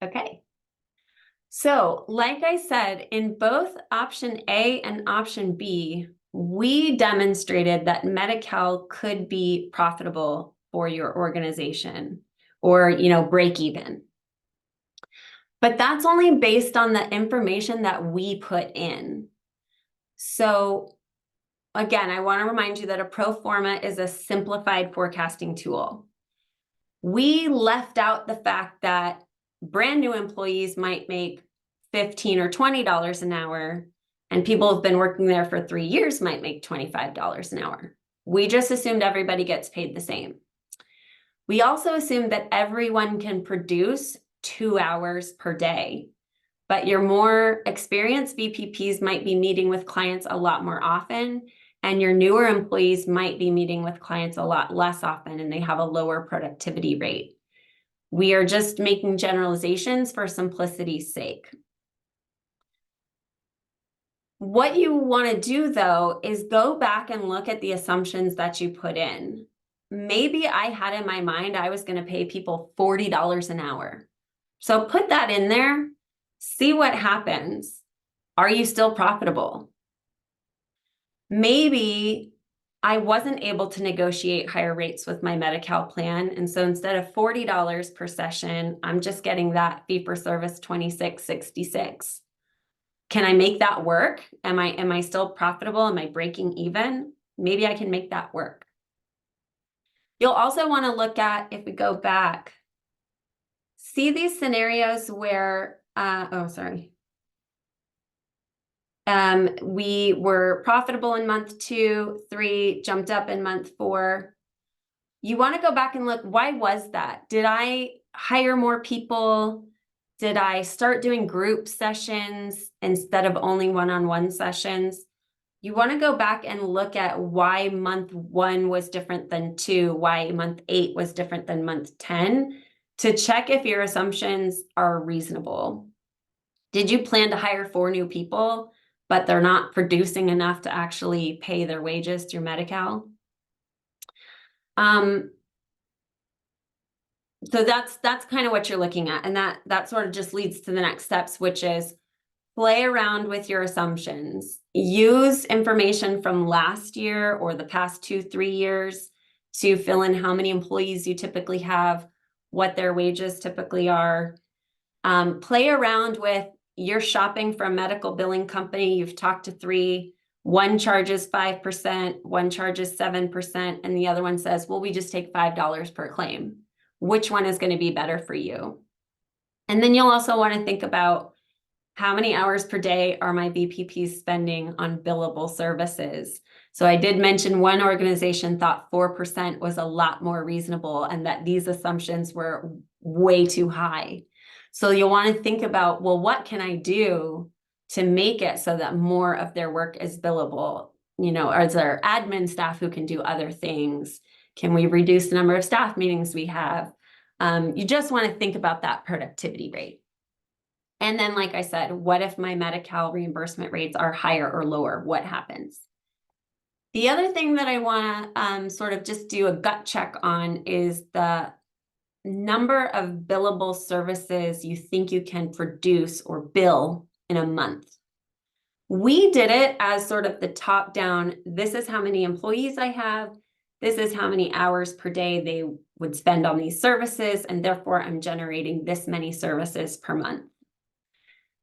Okay. So, like I said, in both option A and option B, we demonstrated that Medi-Cal could be profitable for your organization, or, break even. But that's only based on the information that we put in. So again, I want to remind you that a Pro Forma is a simplified forecasting tool. We left out the fact that brand new employees might make $15 or $20 an hour, and people who've been working there for 3 years might make $25 an hour. We just assumed everybody gets paid the same. We also assumed that everyone can produce 2 hours per day, but your more experienced VPPs might be meeting with clients a lot more often, and your newer employees might be meeting with clients a lot less often, and they have a lower productivity rate. We are just making generalizations for simplicity's sake. What you want to do, though, is go back and look at the assumptions that you put in. Maybe I had in my mind I was going to pay people $40 an hour. So put that in there, see what happens. Are you still profitable? Maybe I wasn't able to negotiate higher rates with my Medi-Cal plan, and so instead of $40 per session, I'm just getting that fee-for-service $26.66. Can I make that work? Am I still profitable? Am I breaking even? Maybe I can make that work. You'll also want to look at, if we go back, see these scenarios where, we were profitable in month 2, 3, jumped up in month 4. You want to go back and look, why was that? Did I hire more people? Did I start doing group sessions instead of only one-on-one sessions? You want to go back and look at why month 1 was different than 2, why month 8 was different than month 10, to check if your assumptions are reasonable. Did you plan to hire 4 new people, but they're not producing enough to actually pay their wages through Medi-Cal? So that's kind of what you're looking at. And that sort of just leads to the next steps, which is play around with your assumptions. Use information from last year or the past 2-3 years to fill in how many employees you typically have, what their wages typically are. Play around with, you're shopping for a medical billing company, you've talked to 3, one charges 5%, one charges 7%, and the other one says, well, we just take $5 per claim. Which one is going to be better for you? And then you'll also want to think about, how many hours per day are my VPPs spending on billable services? So I did mention one organization thought 4% was a lot more reasonable and that these assumptions were way too high. So you'll want to think about, well, what can I do to make it so that more of their work is billable? You know, are there admin staff who can do other things? Can we reduce the number of staff meetings we have? You just want to think about that productivity rate. And then, like I said, what if my Medi-Cal reimbursement rates are higher or lower? What happens? The other thing that I want to sort of just do a gut check on is the number of billable services you think you can produce or bill in a month. We did it as sort of the top down, this is how many employees I have, this is how many hours per day they would spend on these services, and therefore I'm generating this many services per month.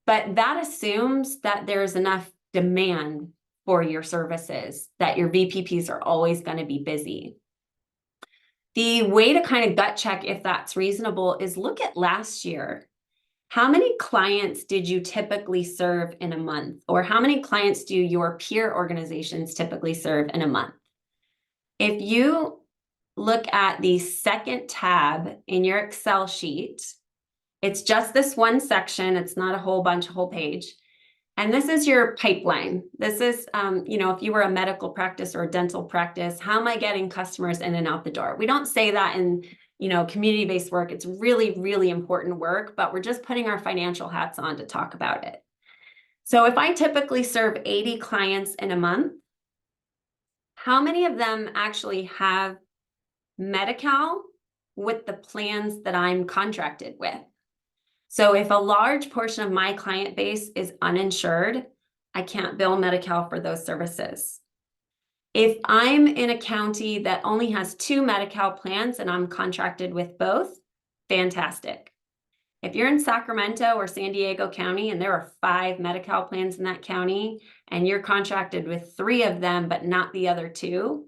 But that assumes that there's enough demand for your services, that your VPPs are always going to be busy. The way to kind of gut check if that's reasonable is look at last year. How many clients did you typically serve in a month? Or how many clients do your peer organizations typically serve in a month? If you look at the second tab in your Excel sheet, it's just this one section. It's not a whole bunch, a whole page. And this is your pipeline. This is, you know, if you were a medical practice or a dental practice, how am I getting customers in and out the door? We don't say that in, you know, community-based work. It's really, really important work, but we're just putting our financial hats on to talk about it. So if I typically serve 80 clients in a month, how many of them actually have Medi-Cal with the plans that I'm contracted with? So if a large portion of my client base is uninsured, I can't bill Medi-Cal for those services. If I'm in a county that only has 2 Medi-Cal plans and I'm contracted with both, fantastic. If you're in Sacramento or San Diego County and there are 5 Medi-Cal plans in that county and you're contracted with 3 of them but not the other 2,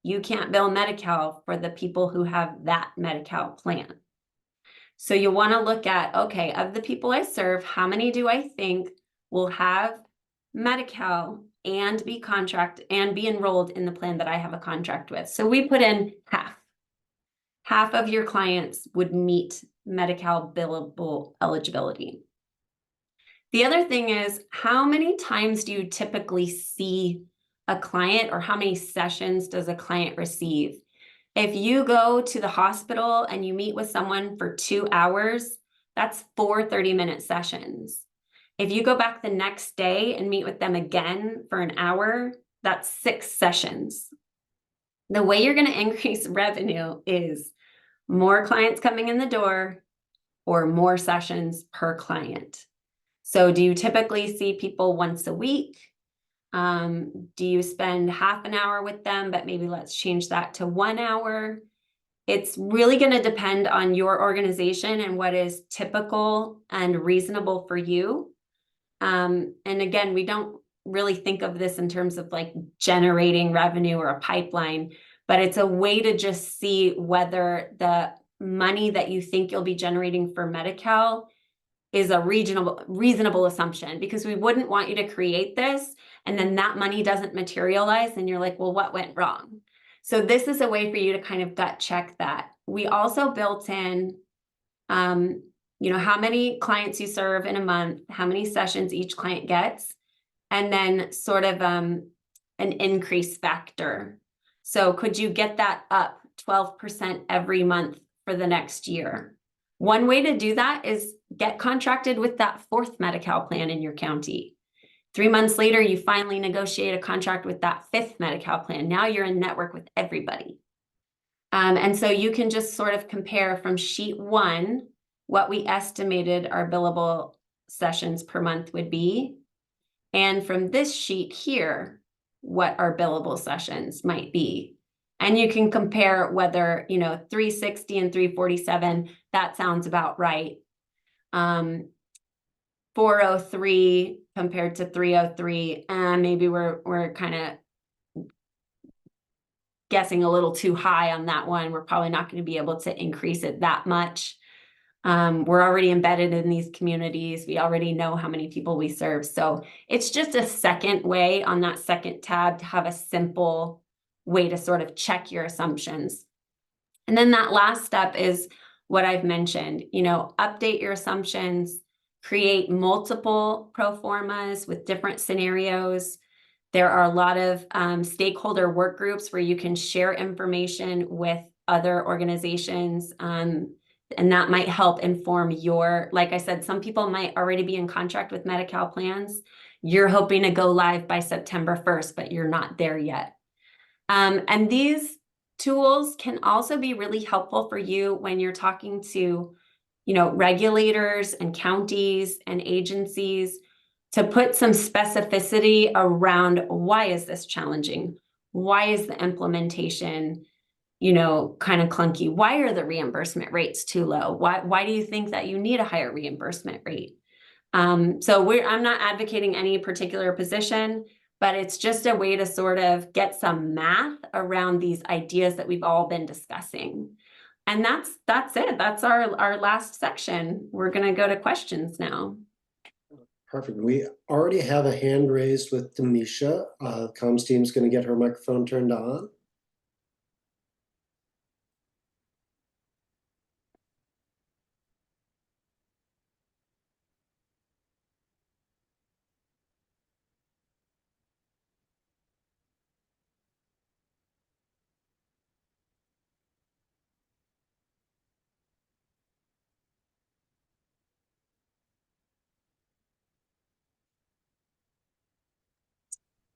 you can't bill Medi-Cal for the people who have that Medi-Cal plan. So you want to look at, okay, of the people I serve, how many do I think will have Medi-Cal and be enrolled in the plan that I have a contract with? So we put in half. Half of your clients would meet Medi-Cal billable eligibility. The other thing is, how many times do you typically see a client, or how many sessions does a client receive? If you go to the hospital and you meet with someone for 2 hours, that's 4 30-minute sessions. If you go back the next day and meet with them again for an hour, that's 6 sessions. The way you're going to increase revenue is more clients coming in the door or more sessions per client. So do you typically see people once a week? Do you spend half an hour with them, but maybe let's change that to 1 hour? It's really going to depend on your organization and what is typical and reasonable for you. And again, we don't really think of this in terms of like generating revenue or a pipeline, but it's a way to just see whether the money that you think you'll be generating for Medi-Cal is a reasonable assumption, because we wouldn't want you to create this and then that money doesn't materialize and you're like, well, what went wrong? So this is a way for you to kind of gut check that. We also built in how many clients you serve in a month, how many sessions each client gets, and then sort of an increase factor. So could you get that up 12% every month for the next year? One way to do that is get contracted with that 4th Medi-Cal plan in your county. 3 months later, you finally negotiate a contract with that 5th Medi-Cal plan. Now you're in network with everybody. And so you can just sort of compare from sheet 1, what we estimated our billable sessions per month would be. And from this sheet here, what our billable sessions might be. And you can compare whether, 360 and 347, that sounds about right. 403 compared to 303, maybe we're kind of guessing a little too high on that one. We're probably not going to be able to increase it that much. We're already embedded in these communities. We already know how many people we serve. So it's just a second way on that second tab to have a simple way to sort of check your assumptions. And then that last step is what I've mentioned, update your assumptions, create multiple pro formas with different scenarios. There are a lot of stakeholder work groups where you can share information with other organizations, and that might help inform like I said, some people might already be in contract with Medi-Cal plans. You're hoping to go live by September 1st, but you're not there yet. And these tools can also be really helpful for you when you're talking to, regulators and counties and agencies, to put some specificity around why is this challenging? Why is the implementation, kind of clunky? Why are the reimbursement rates too low? Why do you think that you need a higher reimbursement rate? So I'm not advocating any particular position, but it's just a way to sort of get some math around these ideas that we've all been discussing. And that's it. That's our last section. We're going to go to questions now. Perfect. We already have a hand raised with Demisha. Comms team's going to get her microphone turned on.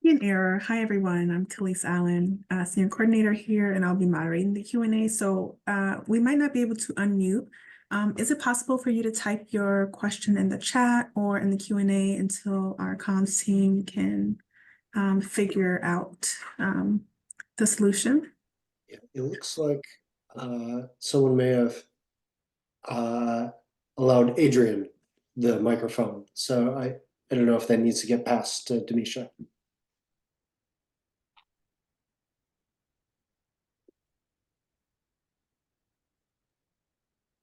An error. Hi, everyone. I'm Kalice Allen, Senior Coordinator here, and I'll be moderating the Q&A. So we might not be able to unmute. Is it possible for you to type your question in the chat or in the Q&A until our comms team can figure out the solution? Yeah, it looks like someone may have allowed Adrian the microphone. So I don't know if that needs to get past to Demisha.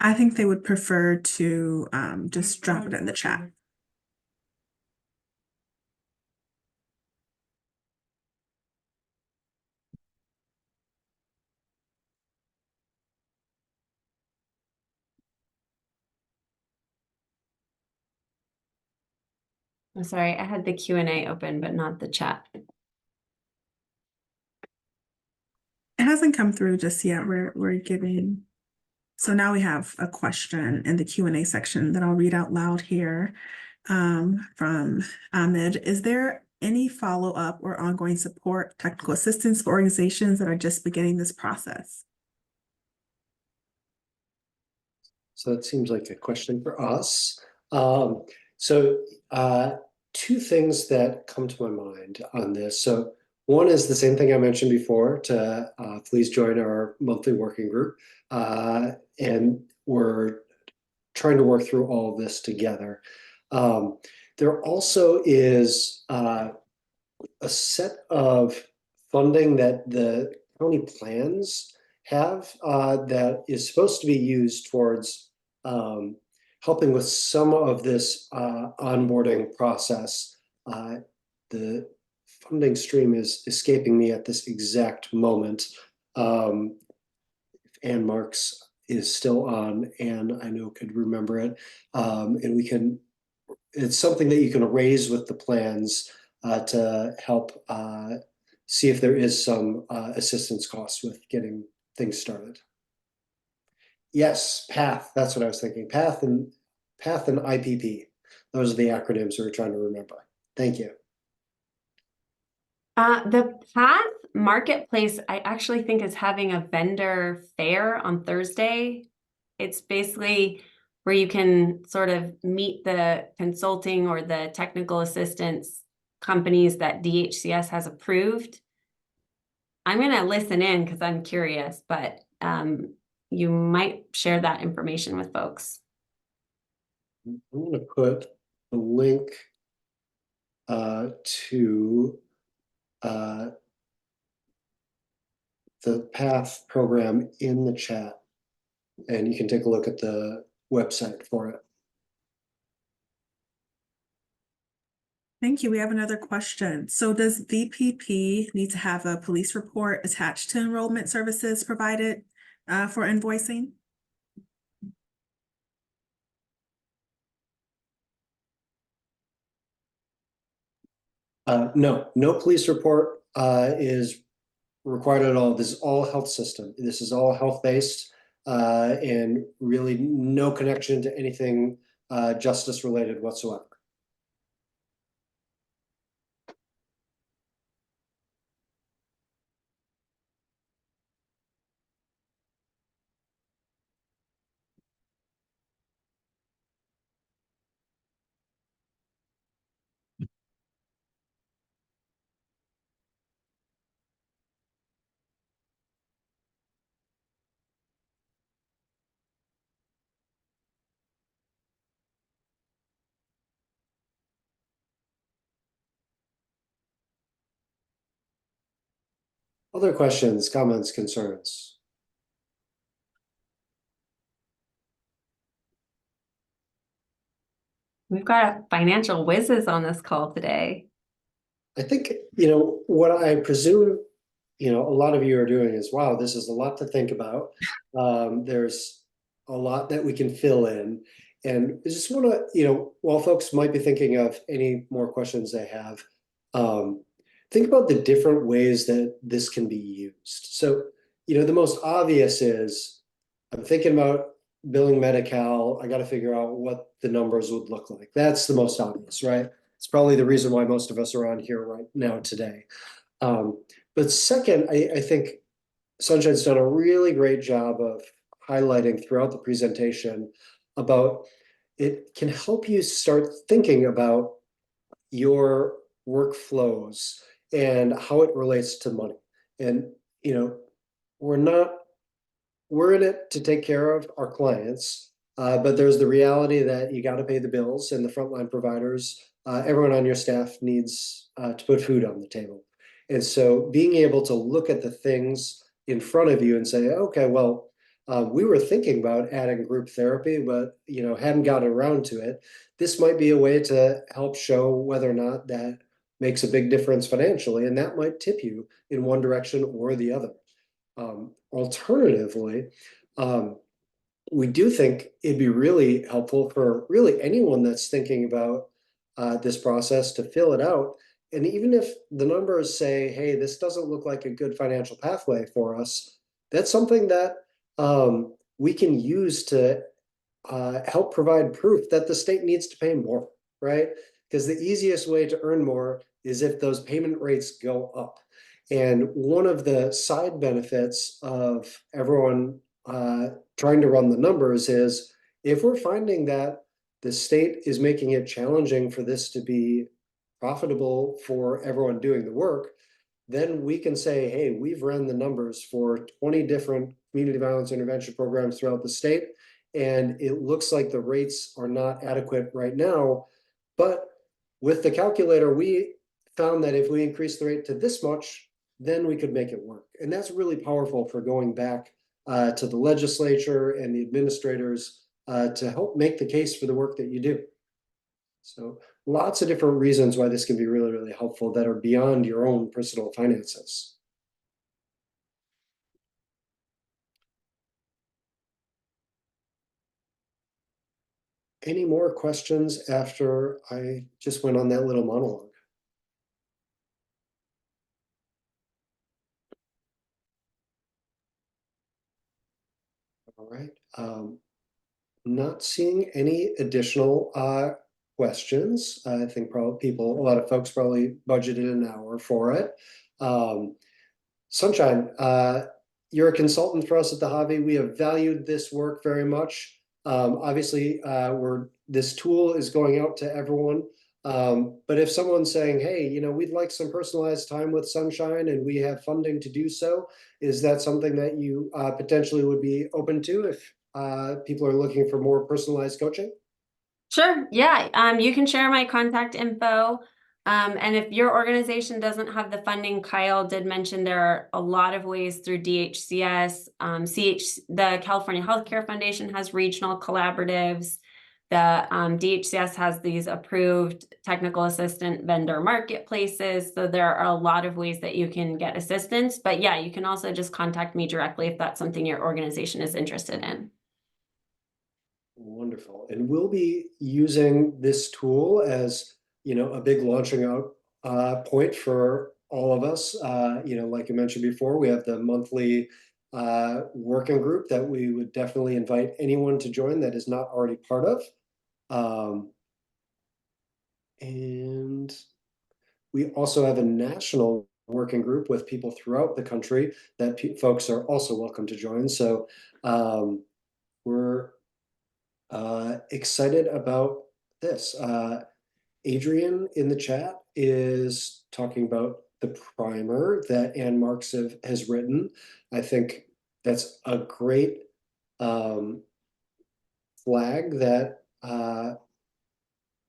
I think they would prefer to just drop it in the chat. I'm sorry, I had the Q&A open, but not the chat. It hasn't come through just yet. We're giving. So now we have a question in the Q&A section that I'll read out loud here from Ahmed. Is there any follow-up or ongoing support, technical assistance for organizations that are just beginning this process? So that seems like a question for us. Two things that come to my mind on this. So one is the same thing I mentioned before, to please join our monthly working group. And we're trying to work through all of this together. There also is a set of funding that the county plans have that is supposed to be used towards helping with some of this onboarding process. The funding stream is escaping me at this exact moment. Ann Marks is still on, and I know could remember it. And it's something that you can raise with the plans to help see if there is some assistance costs with getting things started. Yes, PATH, that's what I was thinking. PATH and IPP. Those are the acronyms we were trying to remember. Thank you. The Path Marketplace, I actually think is having a vendor fair on Thursday. It's basically where you can sort of meet the consulting or the technical assistance companies that DHCS has approved. I'm going to listen in because I'm curious, but you might share that information with folks. I'm going to put the link to the PATH program in the chat, and you can take a look at the website for it. Thank you. We have another question. So does VPP need to have a police report attached to enrollment services provided for invoicing? No police report is required at all. This is all health system. This is all health-based and really no connection to anything justice related whatsoever. Other questions, comments, concerns? We've got financial whizzes on this call today. I think, what I presume, a lot of you are doing is, wow, this is a lot to think about. There's a lot that we can fill in. And I just want to, while folks might be thinking of any more questions they have, think about the different ways that this can be used. So, the most obvious is I'm thinking about billing Medi-Cal. I got to figure out what the numbers would look like. That's the most obvious, right? It's probably the reason why most of us are on here right now today. But second, I think Sunshine's done a really great job of highlighting throughout the presentation about it can help you start thinking about your workflows and how it relates to money. And, we're in it to take care of our clients, but there's the reality that you got to pay the bills and the frontline providers. Everyone on your staff needs to put food on the table. And so being able to look at the things in front of you and say, okay, well, we were thinking about adding group therapy, but hadn't gotten around to it. This might be a way to help show whether or not that makes a big difference financially, and that might tip you in one direction or the other. Alternatively, we do think it'd be really helpful for really anyone that's thinking about this process to fill it out. And even if the numbers say, hey, this doesn't look like a good financial pathway for us, that's something that we can use to help provide proof that the state needs to pay more, right? Because the easiest way to earn more is if those payment rates go up. And one of the side benefits of everyone trying to run the numbers is if we're finding that the state is making it challenging for this to be profitable for everyone doing the work, then we can say, hey, we've run the numbers for 20 different community violence intervention programs throughout the state, and it looks like the rates are not adequate right now. But with the calculator, we found that if we increase the rate to this much, then we could make it work. And that's really powerful for going back to the legislature and the administrators to help make the case for the work that you do. So lots of different reasons why this can be really, really helpful that are beyond your own personal finances. any more questions after I just went on that little monologue? All right. Not seeing any additional questions. I think probably a lot of folks probably budgeted an hour for it. Sunshine, you're a consultant for us at the HAVI. We have valued this work very much. Obviously, this tool is going out to everyone. But if someone's saying, hey, you know, we'd like some personalized time with Sunshine and we have funding to do so, is that something that you potentially would be open to if people are looking for more personalized coaching? Sure. Yeah. You can share my contact info. And if your organization doesn't have the funding, Kyle did mention there are a lot of ways through DHCS. The California Healthcare Foundation has regional collaboratives. The DHCS has these approved technical assistant vendor marketplaces. So there are a lot of ways that you can get assistance. But yeah, you can also just contact me directly if that's something your organization is interested in. Wonderful. And we'll be using this tool as, you know, a big launching out point for all of us. You know, like I mentioned before, we have the monthly working group that we would definitely invite anyone to join that is not already part of. And we also have a national working group with people throughout the country that folks are also welcome to join. So we're excited about this. Adrian in the chat is talking about the primer that Ann Marks has written. I think that's a great flag that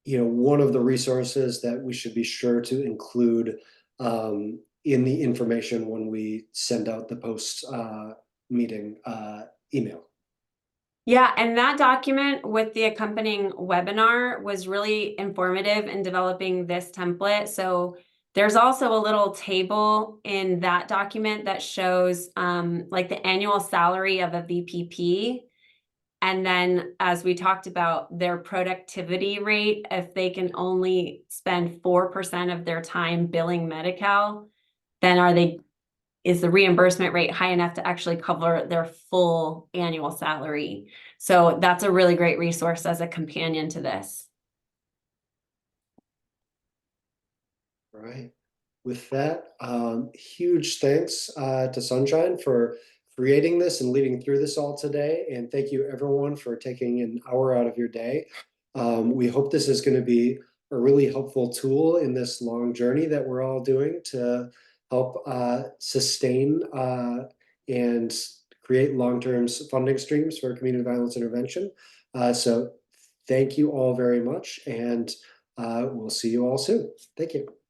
you know, one of the resources that we should be sure to include in the information when we send out the post meeting email. Yeah, and that document with the accompanying webinar was really informative in developing this template. So there's also a little table in that document that shows like the annual salary of a VPP. And then, as we talked about, their productivity rate, if they can only spend 4% of their time billing Medi-Cal, then is the reimbursement rate high enough to actually cover their full annual salary? So that's a really great resource as a companion to this. Right. With that, huge thanks to Sunshine for creating this and leading through this all today. And thank you everyone for taking an hour out of your day. We hope this is going to be a really helpful tool in this long journey that we're all doing to help sustain and create long-term funding streams for community violence intervention. So thank you all very much, and we'll see you all soon. Thank you.